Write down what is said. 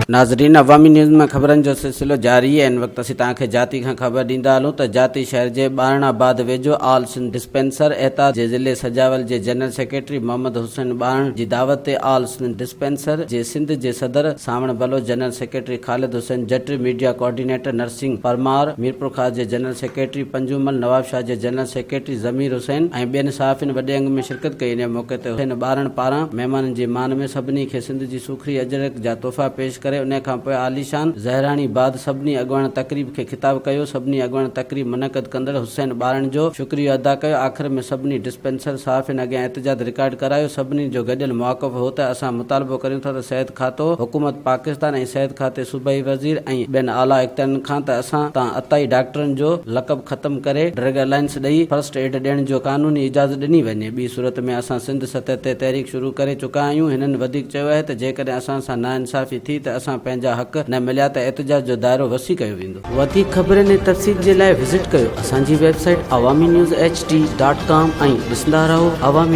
नाज़रीन, अवामी न्यूज़ में ख़बरनि जो सिलसिलो जारी है। इन वक़्तु असीं तव्हांखे जाती खां ख़बर ॾींदा हलूं त जाती शहर जे ॿारणाबाद वेझो आल सिंध डिस्पेंसर एहताज जे ज़िले सजावल जे जनरल सेक्रेटरी मोहम्मद हुसैन ॿारण जी दावत ते आल सिंध डिस्पेंसर जे सिंध जे सदर सावण बलोच जनरल सेक्रेटरी ख़ालिद हुसैन जट, मीडिया कोऑर्डिनेटर नरसिंह परमार, मीरपुर ख़ास जे जनरल सेक्रेटरी पंजूमल, नवाबशाह जे जनरल सेक्रेटरी ज़मीर हुसैन ऐं ॿियनि सहाफ़ियुनि वॾे अंग में शिरकत कई। इन मौक़े ते हुसैन ॿारण पारां महिमाननि जी मान में सभिनी खे सिंध जी सूखड़ी अजरक जा तोहफ़ा पेश करे उन खां पोइ आलीशान ज़हरानी बाद सभिनी अॻुवाण तक़रीब खे ख़िताब कयो। सभिनी अॻुवाण तक़रीब मुनक़द कंदड़ हुसैन ॿारण जो शुक्रिया अदा कयो। आख़िर में सभिनी डिस्पेंसर सहाफ़ियुनि अॻियां एहतजाज रिकॉर्ड करायो। सभिनी जो गॾियल मौक़िफ़ हो त असां मुतालबो करियूं था त सिहत खातो हुकूमत पाकिस्तान ऐं सिहत खाते सूबाई वज़ीर ऐं ॿियनि आला इख्तियारनि खां त असां तां अताई डॉक्टरनि जो लक़ब ख़त्म करे ड्रग अलायंस ॾेई फर्स्ट एड ॾियण जो कानूनी इजाज़त ॾिनी वञे। ॿी सूरत में असां सिंध सतह ते तहरीक शुरू करे चुका आहियूं। हिननि वधीक चयो आहे त जेकॾहिं असां सां नाइंसाफ़ी थी त असां पंहिंजा हक़ न मिलिया त एहतजाज जो दायरो वसी कयो वेंदो। वधीक ख़बरनि ऐं तफ़सील जे लाइ विज़िट कयो असांजी वेबसाइट awamiNewsHD.com ऐं ॾिसंदा रहो अवामी।